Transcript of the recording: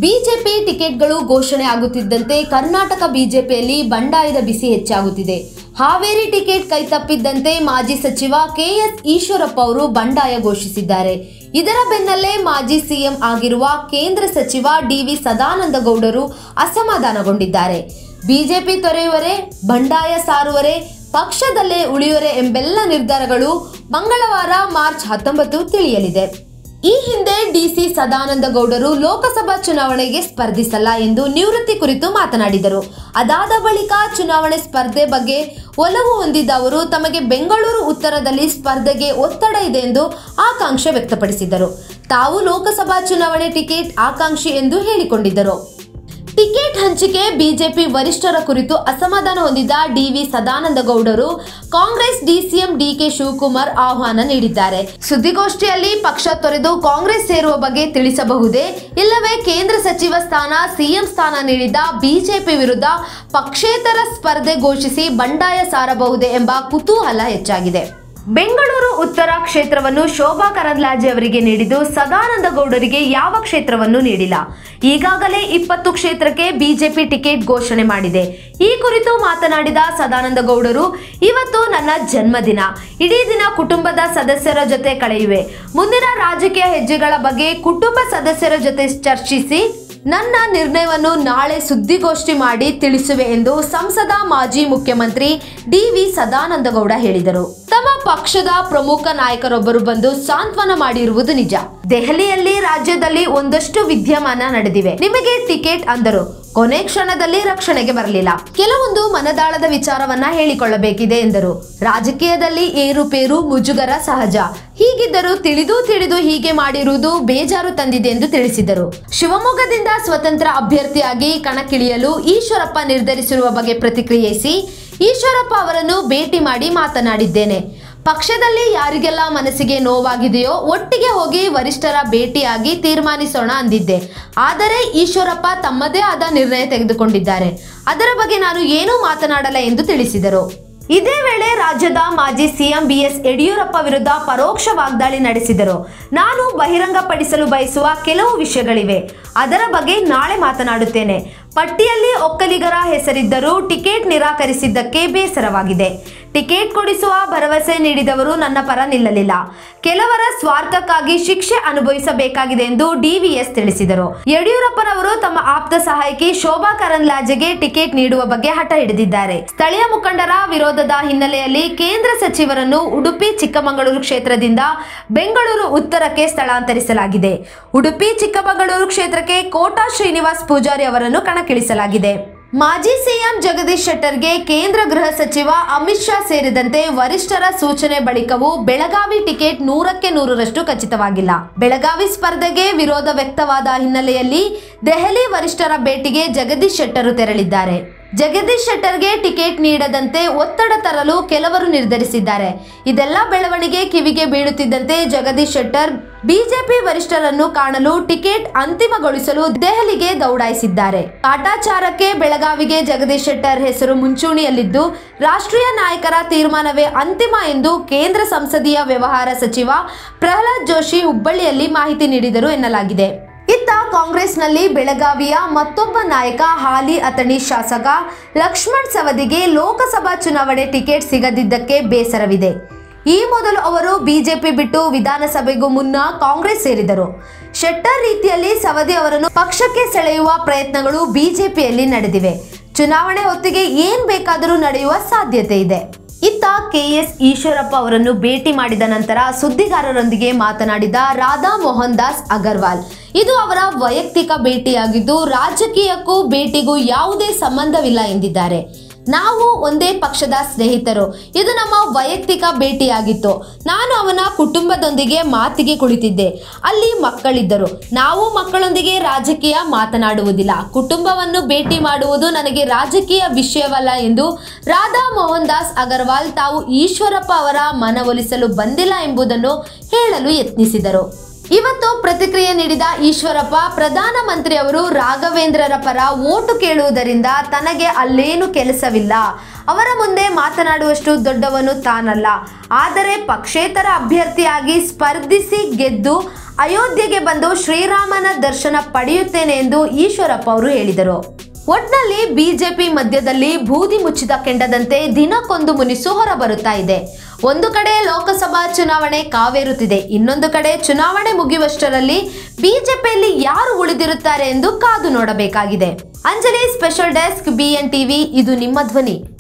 BJP ಟಿಕೆಟ್ಗಳು ಘೋಷಣೆ ಆಗುತ್ತಿದ್ದಂತೆ ಕರ್ನಾಟಕ ಬಿಜೆಪಿಯಲ್ಲಿ ಬಂಡಾಯದ ಬಿಸಿ ಹೆಚ್ಚಾಗುತ್ತಿದೆ. ಹಾವೇರಿ ಟಿಕೆಟ್ ಕೈತಪ್ಪಿದ್ದಂತೆ ಮಾಜಿ ಸಚಿವ ಕೆಎಸ್ ಈಶ್ವರಪ್ಪ ಅವರು ಬಂಡಾಯ ಘೋಷಿಸಿದ್ದಾರೆ. ಇದರ ಬೆನ್ನಲ್ಲೇ ಮಾಜಿ ಸಿಎಂ ಆಗಿರುವ ಕೇಂದ್ರ ಸಚಿವ ಡಿವಿ ಸದಾನಂದಗೌಡರು ಅಸಮಾಧಾನಗೊಂಡಿದ್ದಾರೆ. ಬಿಜೆಪಿ ತೊರೆಯುವರೆ, ಬಂಡಾಯ ಸಾರುವರೆ, ಪಕ್ಷದಲ್ಲೇ ಉಳಿಯುವರೆ ಎಂಬೆಲ್ಲ ನಿರ್ಧಾರಗಳು ಮಂಗಳವಾರ ಮಾರ್ಚ್ 19 ತಿಳಿಯಲಿದೆ. ಈ ಹಿಂದೆ ಡಿಸಿ ಸದಾನಂದಗೌಡರು ಲೋಕಸಭಾ ಚುನಾವಣೆಗೆ ಸ್ಪರ್ಧಿಸಲ್ಲ ಎಂದು ನಿವೃತ್ತಿ ಕುರಿತು ಮಾತನಾಡಿದರು. ಅದಾದ ಬಳಿಕ ಚುನಾವಣೆ ಸ್ಪರ್ಧೆ ಬಗ್ಗೆ ಒಲವು ಹೊಂದಿದ್ದ ಅವರು ತಮಗೆ ಬೆಂಗಳೂರು ಉತ್ತರದಲ್ಲಿ ಸ್ಪರ್ಧೆಗೆ ಒತ್ತಡ ಇದೆ ಎಂದು ಆಕಾಂಕ್ಷೆ ವ್ಯಕ್ತಪಡಿಸಿದರು. ತಾವು ಲೋಕಸಭಾ ಚುನಾವಣೆ ಟಿಕೆಟ್ ಆಕಾಂಕ್ಷಿ ಎಂದು ಹೇಳಿಕೊಂಡಿದ್ದರು. ಟಿಕೆಟ್ ಹಂಚಿಕೆ ಬಿಜೆಪಿ ವರಿಷ್ಠರ ಕುರಿತು ಅಸಮಾಧಾನ ಹೊಂದಿದ್ದ ಡಿವಿ ಸದಾನಂದಗೌಡರು ಕಾಂಗ್ರೆಸ್ ಡಿಸಿಎಂ ಡಿಕೆ ಶಿವಕುಮಾರ್ ಆಹ್ವಾನ ನೀಡಿದ್ದಾರೆ. ಸುದ್ದಿಗೋಷ್ಠಿಯಲ್ಲಿ ಪಕ್ಷ ತೊರೆದು ಕಾಂಗ್ರೆಸ್ ಸೇರುವ ಬಗ್ಗೆ ತಿಳಿಸಬಹುದೇ, ಇಲ್ಲವೇ ಕೇಂದ್ರ ಸಚಿವ ಸ್ಥಾನ, ಸಿಎಂ ಸ್ಥಾನ ನೀಡಿದ ಬಿಜೆಪಿ ವಿರುದ್ಧ ಪಕ್ಷೇತರ ಸ್ಪರ್ಧೆ ಘೋಷಿಸಿ ಬಂಡಾಯ ಸಾರಬಹುದೇ ಎಂಬ ಕುತೂಹಲ ಹೆಚ್ಚಾಗಿದೆ. ಬೆಂಗಳೂರು ಉತ್ತರ ಕ್ಷೇತ್ರವನ್ನು ಶೋಭಾ ಕರಂದ್ಲಾಜೆ ಅವರಿಗೆ ನೀಡಿದ್ದು, ಸದಾನಂದಗೌಡರಿಗೆ ಯಾವ ಕ್ಷೇತ್ರವನ್ನು ನೀಡಿಲ್ಲ. ಈಗಾಗಲೇ 20 ಕ್ಷೇತ್ರಕ್ಕೆ ಬಿಜೆಪಿ ಟಿಕೆಟ್ ಘೋಷಣೆ ಮಾಡಿದೆ. ಈ ಕುರಿತು ಮಾತನಾಡಿದ ಸದಾನಂದಗೌಡರು, ಇವತ್ತು ನನ್ನ ಜನ್ಮದಿನ. ಇಡೀ ದಿನ ಕುಟುಂಬದ ಸದಸ್ಯರ ಜೊತೆ ಕಳೆಯುವೆ. ಮುಂದಿನ ರಾಜಕೀಯ ಹೆಜ್ಜೆಗಳ ಬಗ್ಗೆ ಕುಟುಂಬ ಸದಸ್ಯರ ಜೊತೆ ಚರ್ಚಿಸಿ ನನ್ನ ನಿರ್ಣಯವನ್ನು ನಾಳೆ ಸುದ್ದಿಗೋಷ್ಠಿ ಮಾಡಿ ತಿಳಿಸುವೆ ಎಂದು ಸಂಸದ ಮಾಜಿ ಮುಖ್ಯಮಂತ್ರಿ ಡಿವಿ ಸದಾನಂದಗೌಡ ಹೇಳಿದರು. ತಮ್ಮ ಪಕ್ಷದ ಪ್ರಮುಖ ನಾಯಕರೊಬ್ಬರು ಬಂದು ಸಾಂತ್ವನ ಮಾಡಿರುವುದು ನಿಜ. ದೆಹಲಿಯಲ್ಲಿ ರಾಜ್ಯದಲ್ಲಿ ಒಂದಷ್ಟು ವಿದ್ಯಮಾನ ನಡೆದಿವೆ. ನಿಮಗೆ ಟಿಕೆಟ್ ಅಂದರು. ಕೊನೆ ಕ್ಷಣದಲ್ಲಿ ರಕ್ಷಣೆಗೆ ಬರಲಿಲ್ಲ. ಕೆಲವೊಂದು ಮನದಾಳದ ವಿಚಾರವನ್ನ ಹೇಳಿಕೊಳ್ಳಬೇಕಿದೆ ಎಂದರು. ರಾಜಕೀಯದಲ್ಲಿ ಏರುಪೇರು, ಮುಜುಗರ ಸಹಜ. ಹೀಗಿದ್ದರೂ ತಿಳಿದು ಹೀಗೆ ಮಾಡಿರುವುದು ಬೇಜಾರು ತಂದಿದೆ ಎಂದು ತಿಳಿಸಿದರು. ಶಿವಮೊಗ್ಗದಿಂದ ಸ್ವತಂತ್ರ ಅಭ್ಯರ್ಥಿಯಾಗಿ ಕಣಕ್ಕಿಳಿಯಲು ಈಶ್ವರಪ್ಪ ನಿರ್ಧರಿಸಿರುವ ಬಗ್ಗೆ ಪ್ರತಿಕ್ರಿಯಿಸಿ, ಈಶ್ವರಪ್ಪ ಅವರನ್ನು ಭೇಟಿ ಮಾಡಿ ಮಾತನಾಡಿದ್ದೇನೆ. ಪಕ್ಷದಲ್ಲಿ ಯಾರಿಗೆಲ್ಲ ಮನಸ್ಸಿಗೆ ನೋವಾಗಿದೆಯೋ ಒಟ್ಟಿಗೆ ಹೋಗಿ ವರಿಷ್ಠರ ಭೇಟಿಯಾಗಿ ತೀರ್ಮಾನಿಸೋಣ ಅಂದಿದ್ದೆ. ಆದರೆ ಈಶ್ವರಪ್ಪ ತಮ್ಮದೇ ಆದ ನಿರ್ಣಯ ತೆಗೆದುಕೊಂಡಿದ್ದಾರೆ. ಅದರ ಬಗ್ಗೆ ನಾನು ಏನೂ ಮಾತನಾಡಲ್ಲ ಎಂದು ತಿಳಿಸಿದರು. ಇದೇ ವೇಳೆ ರಾಜ್ಯದ ಮಾಜಿ ಸಿಎಂ ಬಿಎಸ್ ಯಡಿಯೂರಪ್ಪ ವಿರುದ್ಧ ಪರೋಕ್ಷ ವಾಗ್ದಾಳಿ ನಡೆಸಿದರು. ನಾನು ಬಹಿರಂಗಪಡಿಸಲು ಬಯಸುವ ಕೆಲವು ವಿಷಯಗಳಿವೆ. ಅದರ ಬಗ್ಗೆ ನಾಳೆ ಮಾತನಾಡುತ್ತೇನೆ. ಪಟ್ಟಿಯಲ್ಲಿ ಒಕ್ಕಲಿಗರ ಹೆಸರಿದ್ದರೂ ಟಿಕೆಟ್ ನಿರಾಕರಿಸಿದ್ದಕ್ಕೆ ಬೇಸರವಾಗಿದೆ. ಟಿಕೆಟ್ ಕೊಡಿಸುವ ಭರವಸೆ ನೀಡಿದವರು ನನ್ನ ಪರ ನಿಲ್ಲಲಿಲ್ಲ. ಕೆಲವರ ಸ್ವಾರ್ಥಕ್ಕಾಗಿ ಶಿಕ್ಷೆ ಅನುಭವಿಸಬೇಕಾಗಿದೆ ಎಂದು ಡಿವಿಎಸ್ ತಿಳಿಸಿದರು. ಯಡಿಯೂರಪ್ಪನವರು ತಮ್ಮ ಆಪ್ತ ಸಹಾಯಕಿ ಶೋಭಾ ಕರಂದ್ಲಾಜೆಗೆ ಟಿಕೆಟ್ ನೀಡುವ ಬಗ್ಗೆ ಹಠ ಹಿಡಿದಿದ್ದಾರೆ. ಸ್ಥಳೀಯ ಮುಖಂಡರ ವಿರೋಧದ ಹಿನ್ನೆಲೆಯಲ್ಲಿ ಕೇಂದ್ರ ಸಚಿವರನ್ನು ಉಡುಪಿ ಚಿಕ್ಕಮಗಳೂರು ಕ್ಷೇತ್ರದಿಂದ ಬೆಂಗಳೂರು ಉತ್ತರಕ್ಕೆ ಸ್ಥಳಾಂತರಿಸಲಾಗಿದೆ. ಉಡುಪಿ ಚಿಕ್ಕಮಗಳೂರು ಕ್ಷೇತ್ರಕ್ಕೆ ಕೋಟಾ ಶ್ರೀನಿವಾಸ್ ಪೂಜಾರಿ ಅವರನ್ನು ಕಣಕ್ಕಿಳಿಸಲಾಗಿದೆ. ಮಾಜಿ ಸಿಎಂ ಜಗದೀಶ್ ಶೆಟ್ಟರ್ಗೆ ಕೇಂದ್ರ ಗೃಹ ಸಚಿವ ಅಮಿತ್ ಶಾ ಸೇರಿದಂತೆ ವರಿಷ್ಠರ ಸೂಚನೆ ಬಳಿಕವೂ ಬೆಳಗಾವಿ ಟಿಕೆಟ್ 100ಕ್ಕೆ 100ರಷ್ಟು ಖಚಿತವಾಗಿಲ್ಲ. ಬೆಳಗಾವಿ ಸ್ಪರ್ಧೆಗೆ ವಿರೋಧ ವ್ಯಕ್ತವಾದ ಹಿನ್ನೆಲೆಯಲ್ಲಿ ದೆಹಲಿ ವರಿಷ್ಠರ ಭೇಟಿಗೆ ಜಗದೀಶ್ ಶೆಟ್ಟರ್ ತೆರಳಿದ್ದಾರೆ. ಜಗದೀಶ್ ಶೆಟ್ಟರ್ಗೆ ಟಿಕೆಟ್ ನೀಡದಂತೆ ಒತ್ತಡ ತರಲು ಕೆಲವರು ನಿರ್ಧರಿಸಿದ್ದಾರೆ. ಇದೆಲ್ಲ ಬೆಳವಣಿಗೆ ಕಿವಿಗೆ ಬೀಳುತ್ತಿದ್ದಂತೆ ಜಗದೀಶ್ ಶೆಟ್ಟರ್ ಬಿಜೆಪಿ ವರಿಷ್ಠರನ್ನು ಕಾಣಲು ಟಿಕೆಟ್ ಅಂತಿಮಗೊಳಿಸಲು ದೆಹಲಿಗೆ ದೌಡಾಯಿಸಿದ್ದಾರೆ. ಕಾಟಾಚಾರಕ್ಕೆ ಬೆಳಗಾವಿಗೆ ಜಗದೀಶ್ ಶೆಟ್ಟರ್ ಹೆಸರು ಮುಂಚೂಣಿಯಲ್ಲಿದ್ದು, ರಾಷ್ಟ್ರೀಯ ನಾಯಕರ ತೀರ್ಮಾನವೇ ಅಂತಿಮ ಎಂದು ಕೇಂದ್ರ ಸಂಸದೀಯ ವ್ಯವಹಾರ ಸಚಿವ ಪ್ರಹ್ಲಾದ್ ಜೋಶಿ ಹುಬ್ಬಳ್ಳಿಯಲ್ಲಿ ಮಾಹಿತಿ ನೀಡಿದರು ಎನ್ನಲಾಗಿದೆ. ಇತ್ತ ಕಾಂಗ್ರೆಸ್ನಲ್ಲಿ ಬೆಳಗಾವಿಯ ಮತ್ತೊಬ್ಬ ನಾಯಕ, ಹಾಲಿ ಅಥಣಿ ಶಾಸಕ ಲಕ್ಷ್ಮಣ್ ಸವದಿಗೆ ಲೋಕಸಭಾ ಚುನಾವಣೆ ಟಿಕೆಟ್ ಸಿಗದಿದ್ದಕ್ಕೆ ಬೇಸರವಿದೆ. ಈ ಮೊದಲು ಅವರು ಬಿಜೆಪಿ ಬಿಟ್ಟು ವಿಧಾನಸಭೆಗೂ ಮುನ್ನ ಕಾಂಗ್ರೆಸ್ ಸೇರಿದರು. ಶೆಟ್ಟರ್ ರೀತಿಯಲ್ಲಿ ಸವದಿ ಅವರನ್ನು ಪಕ್ಷಕ್ಕೆ ಸೆಳೆಯುವ ಪ್ರಯತ್ನಗಳು ಬಿಜೆಪಿಯಲ್ಲಿ ನಡೆದಿವೆ. ಚುನಾವಣೆ ಹೊತ್ತಿಗೆ ಏನ್ ಬೇಕಾದರೂ ನಡೆಯುವ ಸಾಧ್ಯತೆ ಇದೆ. ಇತ್ತ ಕೆಎಸ್ ಈಶ್ವರಪ್ಪ ಅವರನ್ನು ಭೇಟಿ ಮಾಡಿದ ನಂತರ ಸುದ್ದಿಗಾರರೊಂದಿಗೆ ಮಾತನಾಡಿದ ರಾಧಾ ಮೋಹನ್ ದಾಸ್ ಅಗರ್ವಾಲ್, ಇದು ಅವರ ವೈಯಕ್ತಿಕ ಭೇಟಿಯಾಗಿದ್ದು ರಾಜಕೀಯಕ್ಕೂ ಭೇಟಿಗೂ ಯಾವುದೇ ಸಂಬಂಧವಿಲ್ಲ ಎಂದಿದ್ದಾರೆ. ನಾವು ಒಂದೇ ಪಕ್ಷದ ಸ್ನೇಹಿತರು. ಇದು ನಮ್ಮ ವೈಯಕ್ತಿಕ ಭೇಟಿಯಾಗಿತ್ತು. ನಾನು ಅವನ ಕುಟುಂಬದೊಂದಿಗೆ ಮಾತಿಗೆ ಕುಳಿತಿದ್ದೆ. ಅಲ್ಲಿ ಮಕ್ಕಳಿದ್ದರು. ನಾವು ಮಕ್ಕಳೊಂದಿಗೆ ರಾಜಕೀಯ ಮಾತನಾಡುವುದಿಲ್ಲ. ಕುಟುಂಬವನ್ನು ಭೇಟಿ ಮಾಡುವುದು ನನಗೆ ರಾಜಕೀಯ ವಿಷಯವಲ್ಲ ಎಂದು ರಾಧಾ ಮೋಹನ್ ದಾಸ್ ಅಗರ್ವಾಲ್ ತಾವು ಈಶ್ವರಪ್ಪ ಅವರ ಮನವೊಲಿಸಲು ಬಂದಿಲ್ಲ ಎಂಬುದನ್ನು ಹೇಳಲು ಯತ್ನಿಸಿದರು. ಇವತ್ತು ಪ್ರತಿಕ್ರಿಯೆ ನೀಡಿದ ಈಶ್ವರಪ್ಪ, ಪ್ರಧಾನಮಂತ್ರಿ ಅವರು ರಾಘವೇಂದ್ರರ ಪರ ಓಟು ಕೇಳುವುದರಿಂದ ತನಗೆ ಅಲ್ಲೇನು ಕೆಲಸವಿಲ್ಲ. ಅವರ ಮುಂದೆ ಮಾತನಾಡುವಷ್ಟು ದೊಡ್ಡವನು ತಾನಲ್ಲ. ಆದರೆ ಪಕ್ಷೇತರ ಅಭ್ಯರ್ಥಿಯಾಗಿ ಸ್ಪರ್ಧಿಸಿ ಗೆದ್ದು ಅಯೋಧ್ಯೆಗೆ ಬಂದು ಶ್ರೀರಾಮನ ದರ್ಶನ ಪಡೆಯುತ್ತೇನೆ ಎಂದು ಈಶ್ವರಪ್ಪ ಅವರು ಹೇಳಿದರು. ಒಟ್ನಲ್ಲಿ ಬಿಜೆಪಿ ಮಧ್ಯದಲ್ಲಿ ಬೂದಿ ಮುಚ್ಚಿದ ಕೆಂಡದಂತೆ ದಿನಕ್ಕೊಂದು ಮುನಿಸು ಹೊರಬರುತ್ತಾ ಇದೆ. ಒಂದು ಕಡೆ ಲೋಕಸಭಾ ಚುನಾವಣೆ ಕಾವೇರುತ್ತಿದೆ, ಇನ್ನೊಂದು ಕಡೆ ಚುನಾವಣೆ ಮುಗಿಯುವಷ್ಟರಲ್ಲಿ ಬಿಜೆಪಿಯಲ್ಲಿ ಯಾರು ಉಳಿದಿರುತ್ತಾರೆ ಎಂದು ಕಾದು ನೋಡಬೇಕಾಗಿದೆ. Anjali, special desk, BN TV, ಇದು ನಿಮ್ಮ ಧ್ವನಿ.